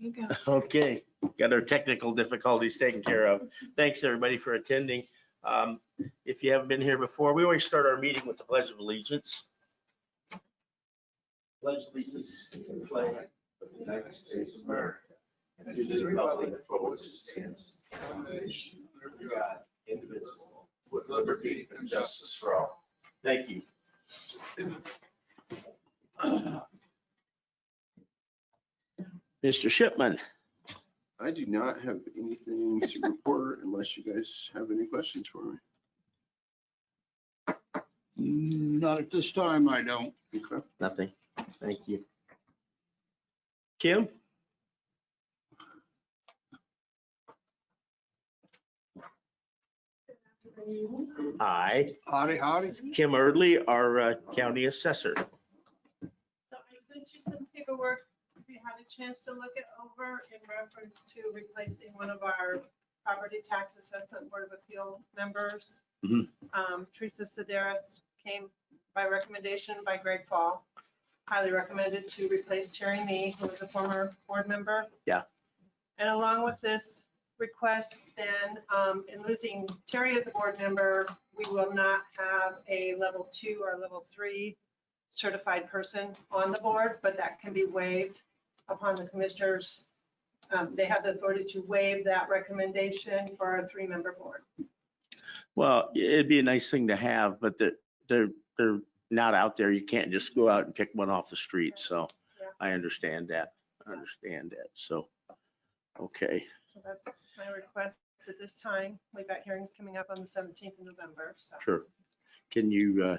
You go. Okay, got our technical difficulties taken care of. Thanks, everybody, for attending. If you haven't been here before, we always start our meeting with the Pledge of Allegiance. Pledge of Allegiance to the flag of the United States of America and to the republic for which it stands, one nation, under God, indivisible, with liberty and justice for all. Thank you. Mr. Shipman. I do not have anything to report unless you guys have any questions for me. Not at this time, I don't. Okay. Nothing. Thank you. Kim? Hi, Howdy, howdy. Kim Erdly, our county assessor. So I sent you some paperwork, if you had a chance to look it over in reference to replacing one of our property tax assessment board of appeal members. Mhm. Teresa Sedaris came by recommendation by Greg Fall, highly recommended to replace Terry Nee, who was a former board member. Yeah. And along with this request, then, in losing Terry as a board member, we will not have a level 2 or level 3 certified person on the board, but that can be waived upon the commissioners. They have the authority to waive that recommendation for a 3-member board. Well, it'd be a nice thing to have, but they're not out there. You can't just go out and pick one off the street. So Yeah. I understand that. So, okay. So that's my request at this time. We've got hearings coming up on the 17th of November, so. Sure. Can you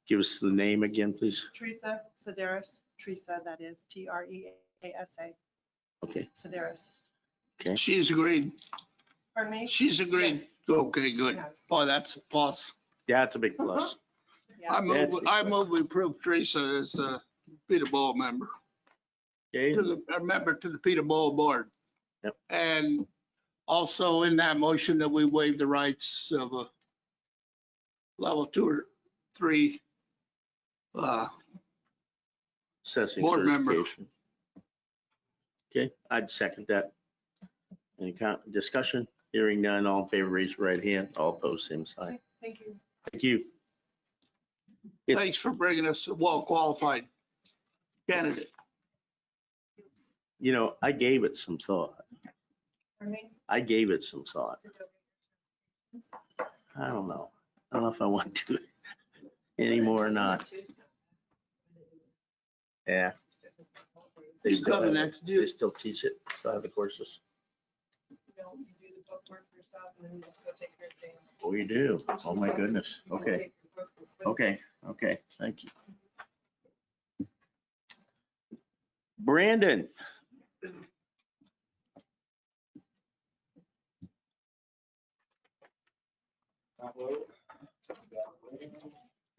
give us the name again, please? Teresa Sedaris, Teresa, that is Treasa, Okay, Sedaris. okay. She's agreed. Pardon me? She's agreed. Yes. Okay, good. Yes. Boy, that's a plus. Yeah, it's a big plus. Yeah. I move we approve Teresa as a PTABOA member, Okay, a member to the PTABOA board. Yep. And also in that motion that we waive the rights of a level 2 or 3 assessing Board member. certification. Okay, I'd second that. Any discussion? Hearing none, all in favor, raise your right hand. All opposed, same sign. Thank you. Thank you. It- Thanks for bringing us a well-qualified candidate. You know, I gave it some thought. Pardon me? I don't know. I don't know if I want to anymore or not. Yeah. They He's still coming have- next They year. still teach it, still have the courses. You know, you do the bookwork yourself and then you just go take your exam. Oh, you do? Oh, my goodness. You can Okay, take your bookwork with okay, thank you. Brandon.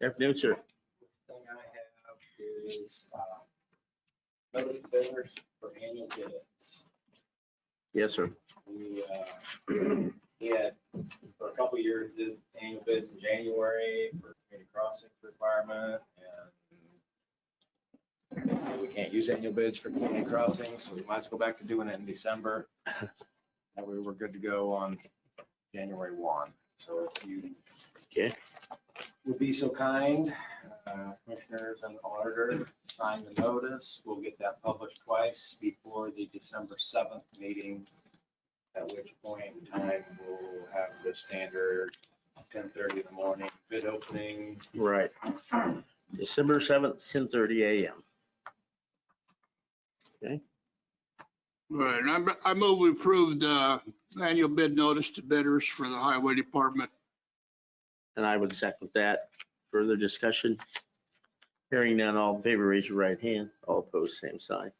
Afternoon, sir. Thing I have is notice of bidders for annual bids. Yes, sir. We had, for a couple of years, did annual bids in January for community crossing requirement, and they said we can't use annual bids for community crossing, so we might as well go back to doing it in December. And we were good to go on January 1. So if you Okay, would be so kind, commissioners and auditor, sign the notice. We'll get that published twice before the December 7th meeting, at which point in time we'll have the standard 10:30 in the morning bid opening. right. December 7th, 10:30 a.m. Okay, Right, and I move we approve the annual bid notice to bidders for the highway department. and I would second that. Further discussion? Hearing none, all in favor, raise your right hand. All opposed, same sign.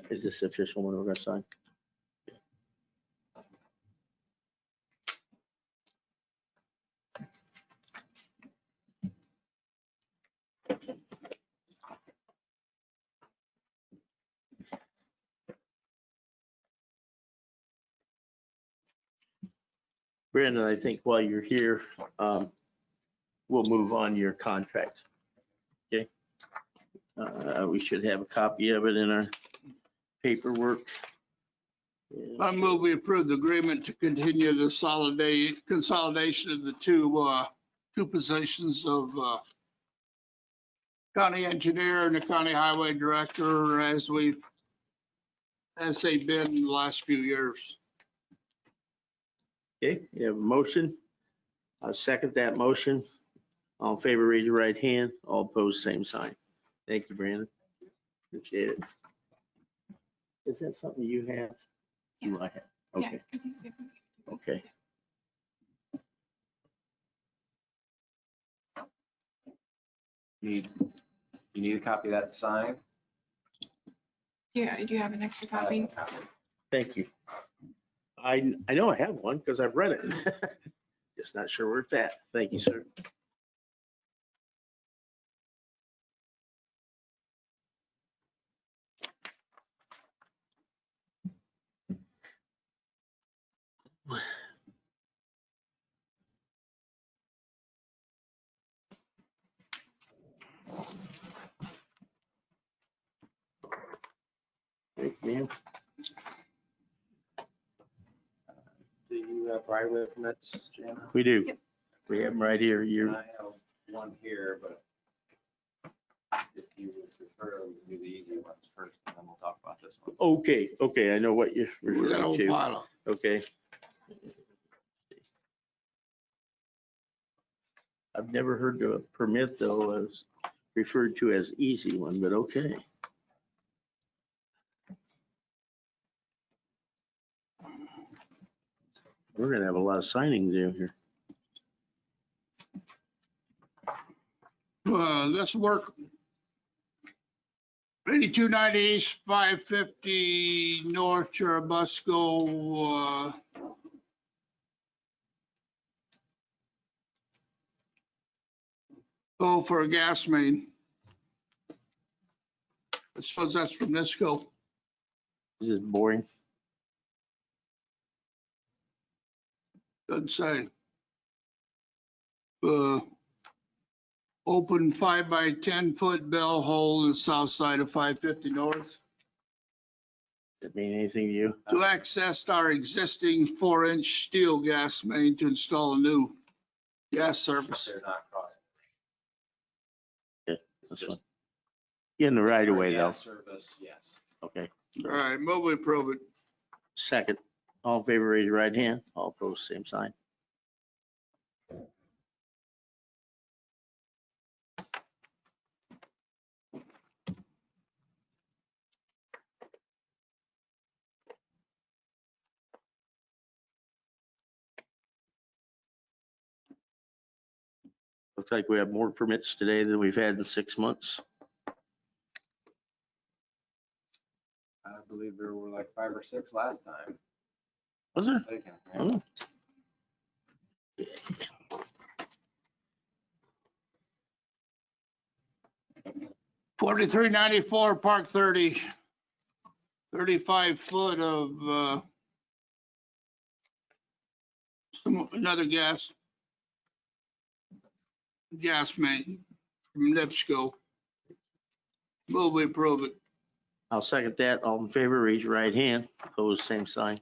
Is this the official one we're gonna sign? Brandon, I think while you're here, we'll move on your contract. Okay? We should have a copy of it in our paperwork. I move we approve the agreement to continue the consolidation of the two positions of county engineer and the county highway director as they've been in the last few years. Okay, you have a motion. I'll second that motion. All in favor, raise your right hand. All opposed, same sign. Thank you, Brandon. Appreciate it. Is that something you have? Do I have? Okay, okay. You need a copy of that to sign? Yeah, do you have an extra copy? Thank you. I know I have one because I've read it. Just not sure where it's at. Thank you, sir. Thank you, ma'am. Do you have right-of-way permits, Jana? We do. Yep. We have them right here. And You're, I have one here, but if you would prefer, we can do the easy ones first, and then we'll talk about this one. okay, I know what you're We got a referring whole to. pile. Okay. I've never heard of a permit though as referred to as easy one, but okay. We're gonna have a lot of signings in here. This work. 8290 East, 550 North Churubusco. Go for a gas main. I suppose that's from Nisco. This is boring. Doesn't say. Open 5 by 10 foot bell hole in the south side of 550 north Does it mean anything to you? to access our existing 4-inch steel gas main to install a new gas service. They're not crossing. That's Just fine. Get in the right for away though. gas service, yes. Okay. All right, move we approve it. Second. All in favor, raise your right hand. All opposed, same sign. Looks like we have more permits today than we've had in 6 months. I believe there were like 5 or 6 last time. Was there? Mistaken, yeah. Oh. 4394 Park 30. 35 foot of another gas main from NIPSCO. Move we approve it. I'll second that. All in favor, raise your right hand. Opposed, same sign.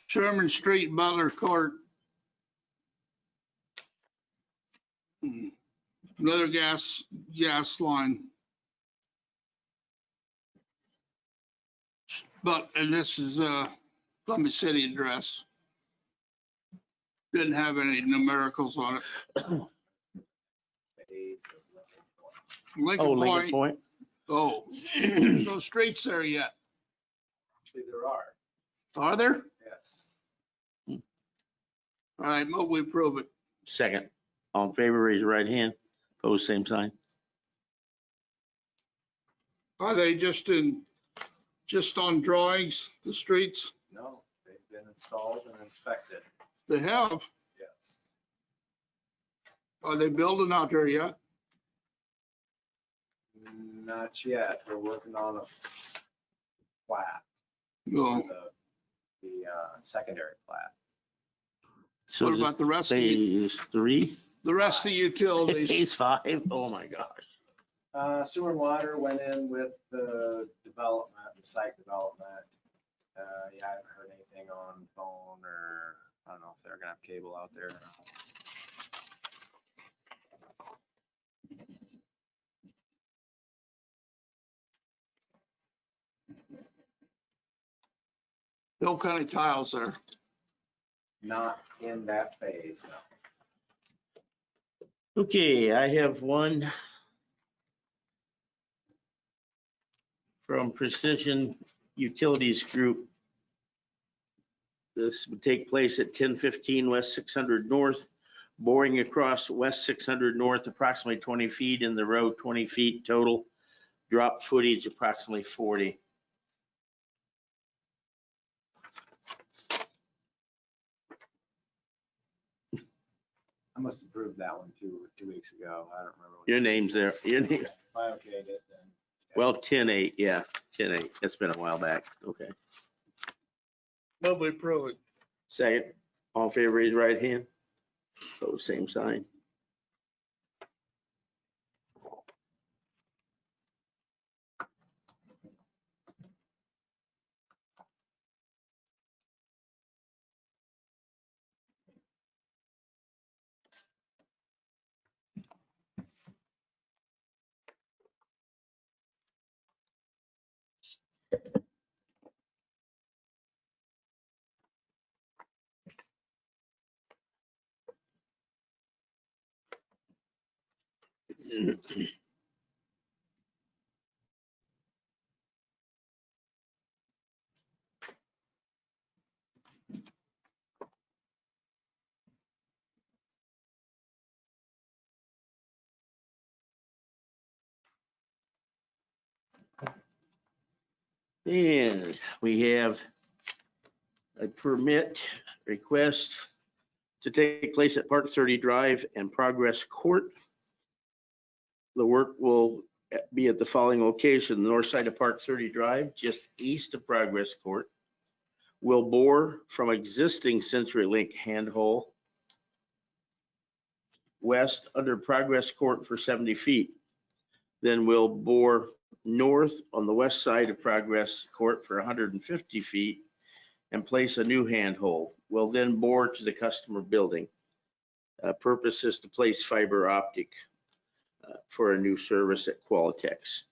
Sherman Street, Butler Court. Another gas line. And this is Plymouth City address. Didn't have any numericals on it. Oh, Lincoln Lincoln Point. Point. Oh, no streets there yet. Actually, there are, Are there? yes. All right, move we approve it. Second. All in favor, raise your right hand. Opposed, same sign. Are they just on drawings, the streets? No, they've been installed and inspected. They have. Yes. Are they building out there yet? Not yet. We're working on a plat, No. the secondary plat. So What is about the rest of you? phase 3? The rest of the utilities? Phase 5? Oh my gosh. Sewer and water went in with the development, the site development. Yeah, I haven't heard anything on phone or, I don't know if they're gonna have cable out there. No kind of tiles there. Not in that phase, no. Okay, I have one from Precision Utilities Group. This would take place at 1015 West 600 North, boring across West 600 North, approximately 20 feet in the road, 20 feet total. Drop footage approximately 40. I must have approved that one 2 weeks ago. I don't remember. Your name's there. Your name. If I okayed it, then. Well, 10-8, yeah, 10-8. It's been a while back. Okay. Move we approve it. Second, all in favor, raise your right hand. Opposed, same sign. And we have a permit request to take place at Park 30 Drive and Progress Court. The work will be at the following location: the north side of Park 30 Drive, just east of Progress Court. Will bore from existing CenturyLink handhole west under Progress Court for 70 feet. Then we'll bore north on the west side of Progress Court for 150 feet and place a new handhole. We'll then bore to the customer building. Purpose is to place fiber optic for a new service at Qualitex.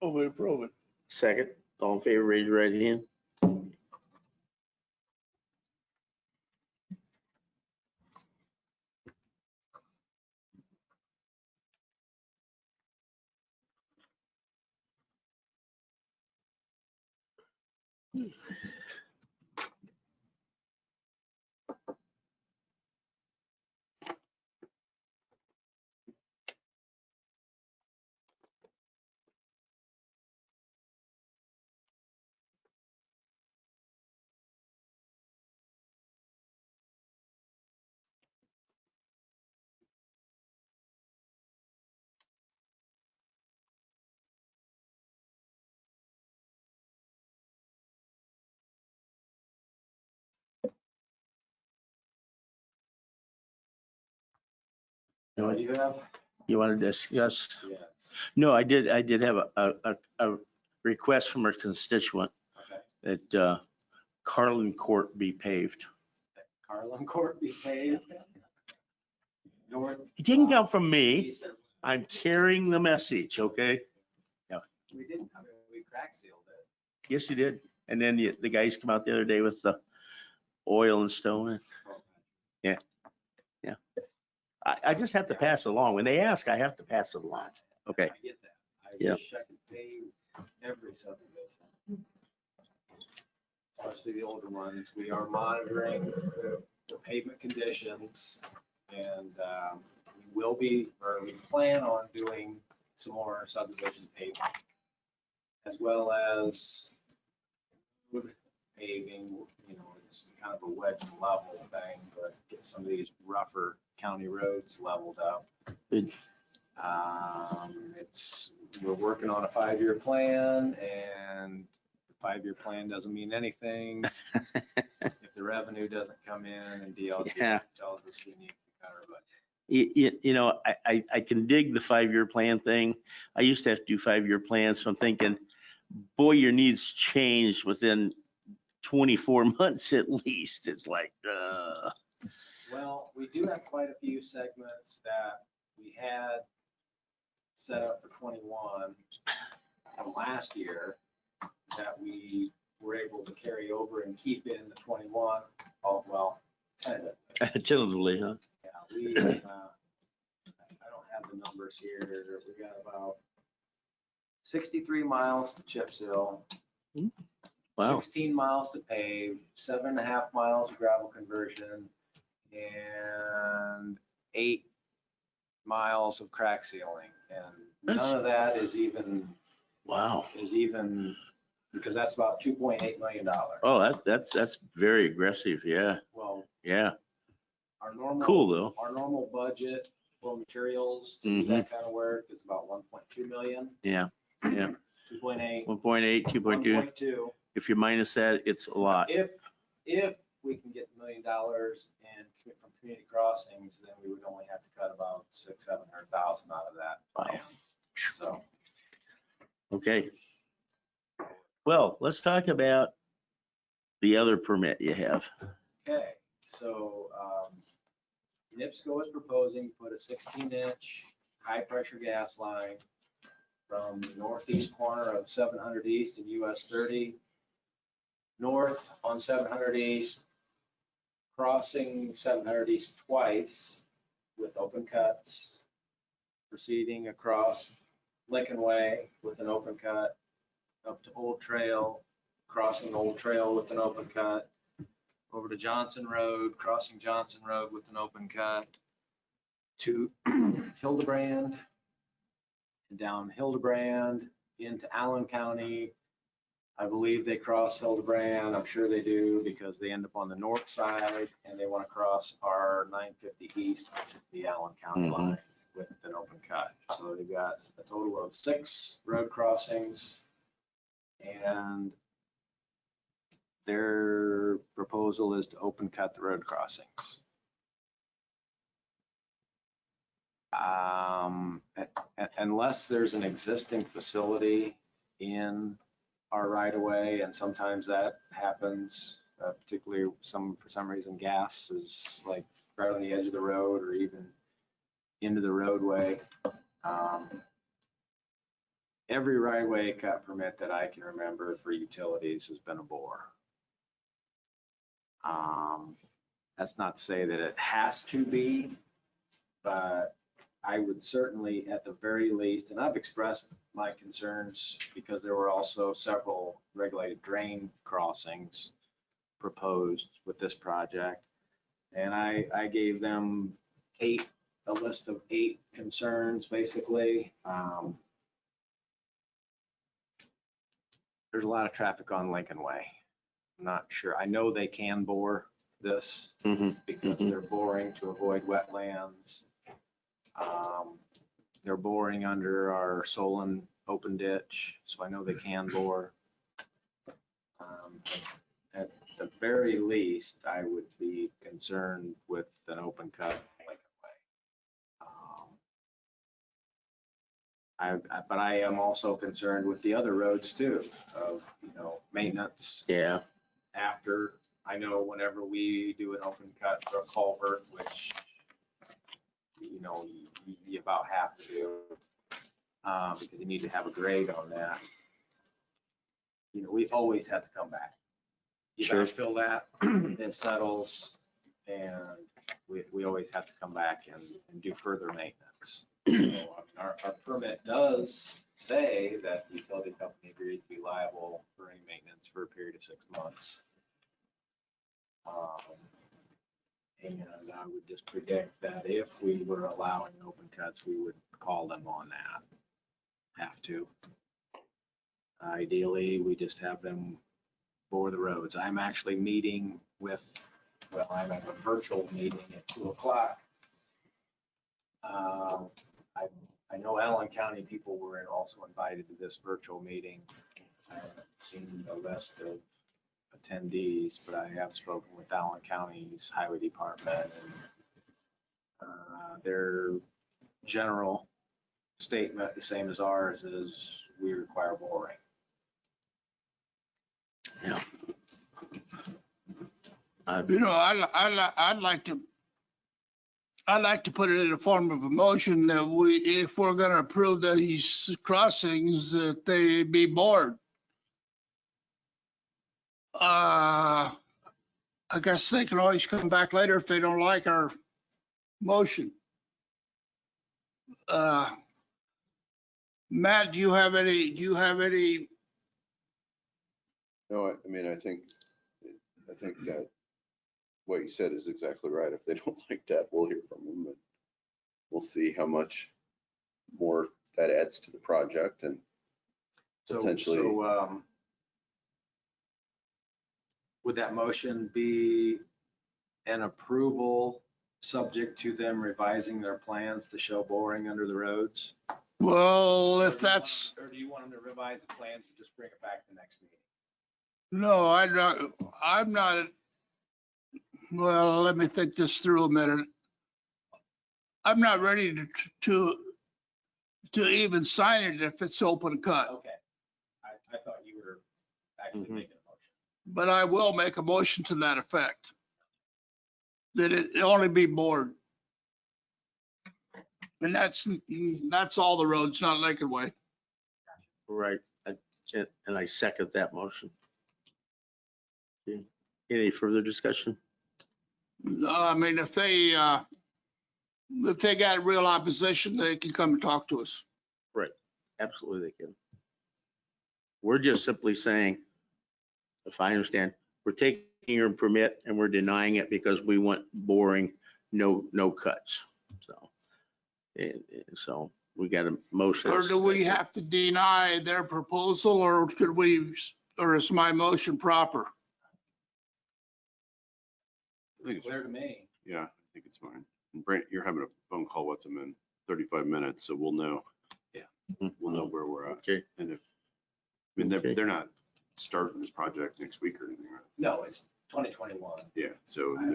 Move we approve it. Second, all in favor, raise your right hand. What do you have? You want to discuss? Yes. No, I did have a request from a constituent Okay. that Carlin Court be paved. Carlin Court be paved. North. It didn't come from me. I'm carrying the message, okay? We didn't, I mean, we crack sealed it. Yes, you did. And then the guys come out the other day with the oil and stone. Yeah. I just have to pass it along. When they ask, I have to pass it along. Okay. I get that. I Yeah. wish I could pay every subdivision. especially the older ones. We are monitoring the pavement conditions, and we plan on doing some more subdivision paving, as well as paving. You know, it's kind of a wedge and level thing, but get some of these rougher county roads leveled up. Good. We're working on a 5-year plan, and the 5-year plan doesn't mean anything if the revenue doesn't come in and DLG Yeah. tells us we need to cut our budget. You know, I can dig the 5-year plan thing. I used to have to do 5-year plans, so I'm thinking, boy, your needs change within 24 months at least. It's like, Well, we do have quite a few segments that we had set up for 21 from last year that we were able to carry over and keep in the 21. Oh, well, tentatively, huh? yeah, I don't have the numbers here. We got about 63 miles to chip seal. Wow. 16 miles to pave, 7.5 miles of gravel conversion, and 8 miles of crack sealing. And none of that is even, Wow. because that's about $2.8 million. Oh, that's very aggressive. Yeah. Well, Yeah. our normal. Cool though. Our normal budget for materials to do that kind of work is about 1.2 million. Yeah. Yeah. 2.8. 1.8, 2.2. 1.2. If you minus that, it's a lot. If we can get $1 million and from community crossings, then we would only have to cut about 600,000-700,000 out of that plan. So, Okay. Well, let's talk about the other permit you have. okay, so NIPSCO is proposing to put a 16-inch high-pressure gas line from the northeast corner of 700 East and US 30 north on 700 East, crossing 700 East twice with open cuts, proceeding across Lincoln Way with an open cut, up to Old Trail, crossing Old Trail with an open cut, over to Johnson Road, crossing Johnson Road with an open cut, to Hildebrand, and down Hildebrand into Allen County. I believe they cross Hildebrand. I'm sure they do because they end up on the north side and they want to cross our 950 East, which is the Allen County line, with an open cut. So they've got a total of 6 road crossings, and their proposal is to open cut the road crossings. Unless there's an existing facility in our right of way, and sometimes that happens, particularly for some reason, gas is like right on the edge of the road or even into the roadway. Every right of way cut permit that I can remember for utilities has been a bore. That's not to say that it has to be, but I would certainly, at the very least, and I've expressed my concerns because there were also several regulated drain crossings proposed with this project. And I gave them a list of 8 concerns, basically. There's a lot of traffic on Lincoln Way. I'm not sure. I know they can bore this because they're boring to avoid wetlands. They're boring under our Solon open ditch, so I know they can bore. At the very least, I would be concerned with an open cut Lincoln Way. But I am also concerned with the other roads too, of, maintenance. Yeah. After, I know whenever we do an open cut for a culvert, which, you about have to do, because you need to have a grade on that. We always have to come back. You gotta fill that, it settles, and we always have to come back and do further maintenance. So our permit does say that the utility company agrees to be liable for any maintenance for a period of 6 months. And I would just predict that if we were allowing open cuts, we would call them on that. Have to. Ideally, we just have them for the roads. I'm actually meeting with, well, I'm at a virtual meeting at 2:00. I know Allen County people were also invited to this virtual meeting. I haven't seen the list of attendees, but I have spoken with Allen County's Highway Department, and their general statement, the same as ours, is we require boring. Yeah. You know, I'd like to put it in the form of a motion that if we're gonna approve these crossings, that they be bored. I guess they can always come back later if they don't like our motion. Matt, do you have any? No, I mean, I think that what you said is exactly right. If they don't like that, we'll hear from them, and we'll see how much more that adds to the project and potentially. So, would that motion be an approval subject to them revising their plans to show boring under the roads? Well, Or if do you want that's, them- Or do you want them to revise the plans and just bring it back to the next meeting? no, I'm not, well, let me think this through a minute. I'm not ready to even sign it if it's open cut, Okay. I thought you were actually Mhm. making a motion. but I will make a motion to that effect. That it only be bored. And that's all the roads, not Lincoln Way. Right. And I second that motion. Okay. Any further discussion? I mean, if they got real opposition, they can come and talk to us. Absolutely they can. We're just simply saying, if I understand, we're taking your permit and we're denying it because we want boring, no cuts. So, so we got a motion. Or do we have to deny their proposal, or or is my motion proper? I think it's, Clear to me. yeah, I think it's fine. And Brent, you're having a phone call with them in 35 minutes, so we'll know. Mm-hmm. We'll know where we're at. Okay. And if, I mean, Okay. they're not starting this project next week or anything, right? No, it's 2021. Yeah, so I don't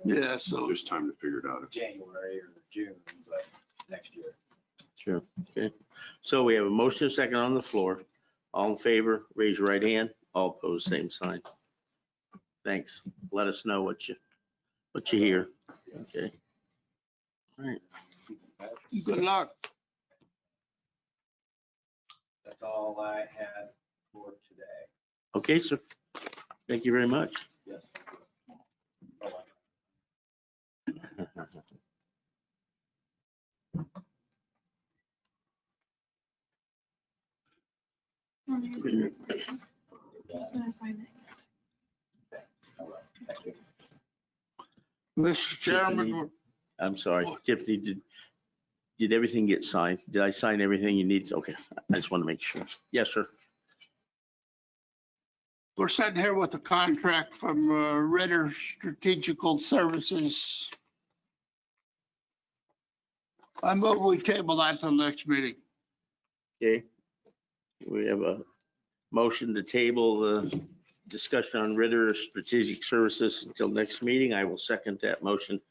know, Yeah, so there's time to figure it out. January or June, but next year. Sure. Okay. So we have a motion, a second on the floor. All in favor, raise your right hand. All opposed, same sign. Thanks. Let us know what you hear. Okay. All right. good luck. That's all I had for today. Okay, sir. Thank you very much. Yes. Bye-bye. Just gonna sign it. Thank you. Mr. Chairman, I'm sorry, Tiffany, did everything get signed? Did I sign everything you need? Okay, I just want to make sure. Yes, sir. we're sitting here with a contract from Ritter Strategical Services. I move we table that till next meeting. Okay. We have a motion to table the discussion on Ritter Strategic Services until next meeting. I will second that motion.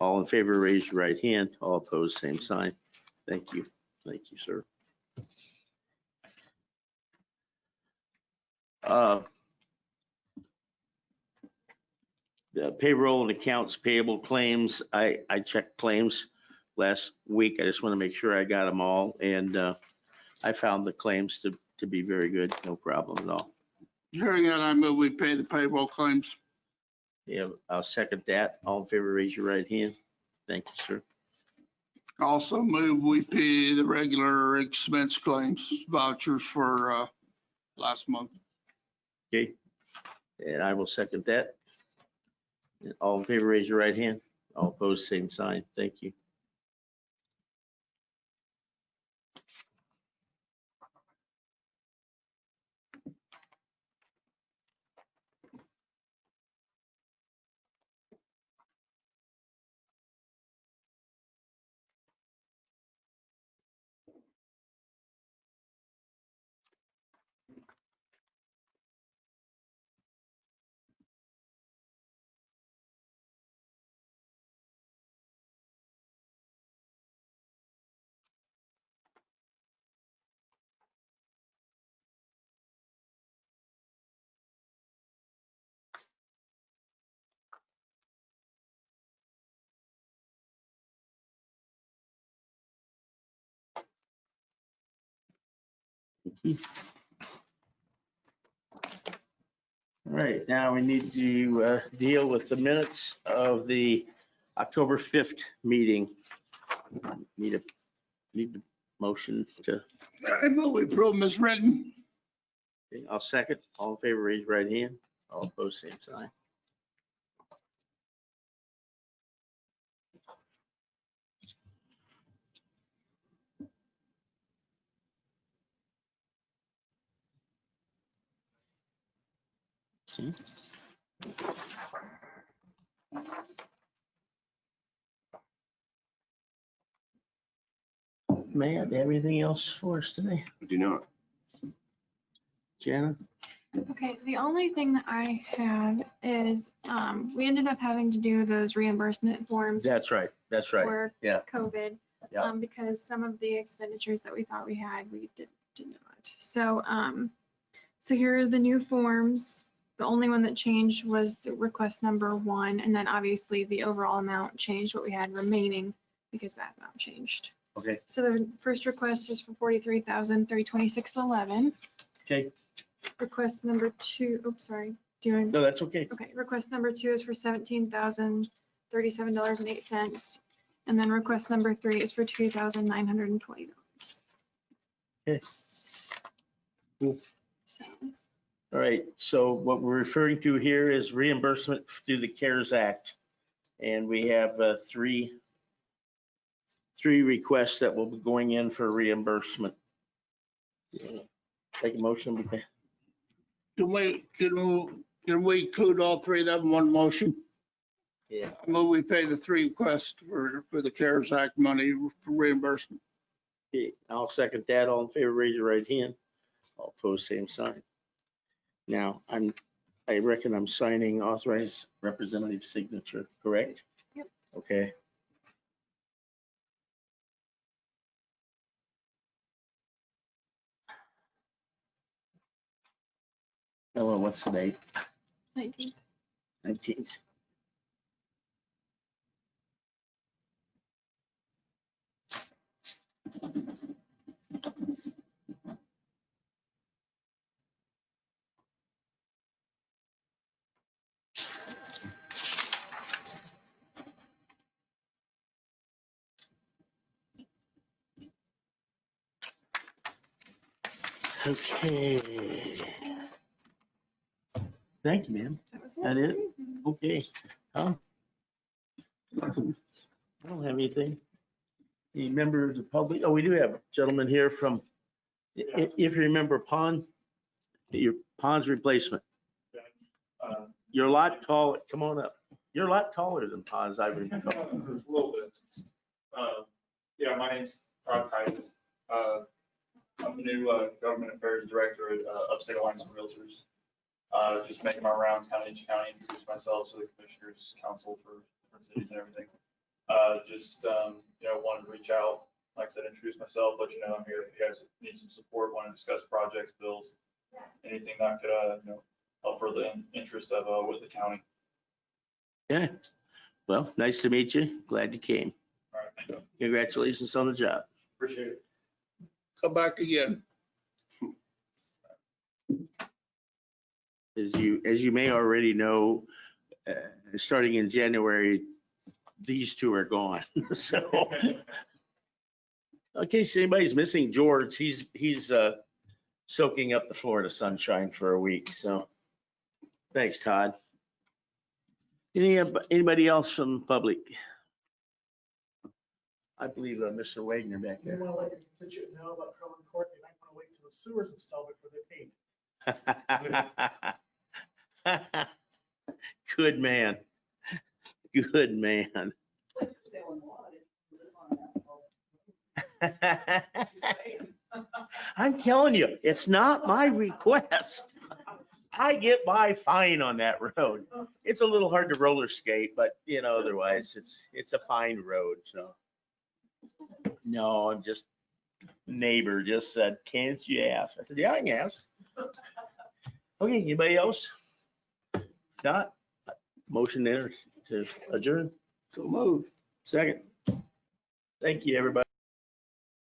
All in favor, raise your right hand. All opposed, same sign. Thank you. Thank you, sir. The payroll and accounts payable claims, I checked claims last week. I just want to make sure I got them all. And I found the claims to be very good. No problem at all. Hearing that, I move we pay the payroll claims. Yeah, I'll second that. All in favor, raise your right hand. Thank you, sir. Also move we pay the regular expense claims vouchers for last month. Okay. And I will second that. All in favor, raise your right hand. All opposed, same sign. Thank you. All right, now we need to deal with the minutes of the October 5th meeting. Need a motion to, I move we approve them as written. I'll second. All in favor, raise your right hand. All opposed, same sign. Matt, anything else for us today? Do not. Jana? Okay, the only thing that I have is, we ended up having to do those reimbursement forms That's right, that's right. for Yeah. COVID. Yeah. Because some of the expenditures that we thought we had, we did not. So, so here are the new forms. The only one that changed was the request number 1, and then obviously the overall amount changed what we had remaining because that amount changed. Okay, So the first request is for $43,326.11. okay. Request number 2, oops, sorry. Do you want? No, that's okay. Okay, request number 2 is for $17,037.08. And then request number 3 is for $2,920. Okay. Cool. So, All right, so what we're referring to here is reimbursement through the CARES Act. And we have three requests that will be going in for reimbursement. Take a motion. Can we include all three of them in one motion? Yeah. I move we pay the 3 requests for the CARES Act money for reimbursement. Okay, I'll second that. All in favor, raise your right hand. All opposed, same sign. Now, I reckon I'm signing authorized representative signature, correct? Yep. Okay. Oh, well, what's the date? 19th. 19th. Okay. Thank you, ma'am. That was That it? Mhm. Okay. I don't have anything. Any members of the public? Oh, we do have a gentleman here from, if you remember Pond, your Pond's replacement. You're a lot tall, come on up. You're a lot taller than Pond's, I remember. A little bit. Yeah, my name's Todd Titus. I'm the new Government Affairs Director at Upstate Alliance of Realtors. Just making my rounds county to county, introduce myself to the Commissioners Council for different cities and everything. Wanted to reach out, like I said, introduce myself, let you know I'm here. If you guys need some support, want to discuss projects, bills, anything that could, help further the interest of with the county. Yeah. Well, nice to meet you. Glad you came. All right, thank you. Congratulations on the job. Appreciate it. Come back again. As you may already know, starting in January, these two are gone. So, in case anybody's missing George, he's soaking up the Florida sunshine for a week. So, thanks, Todd. Anybody else from the public? I believe Mr. Wagner back They there. want to let your constituent know about Crowell Court. They might want to wait till the sewers installed before they pay. Good man. Good man. I'm telling you, it's not my request. I get by fine on that road. It's a little hard to roller skate, but you know, otherwise it's a fine road, so. No, I'm just, neighbor just said, can't you ask? I said, yeah, I can ask. Okay, anybody else? Not? Motion there to adjourn. So move. Second. Thank you, everybody.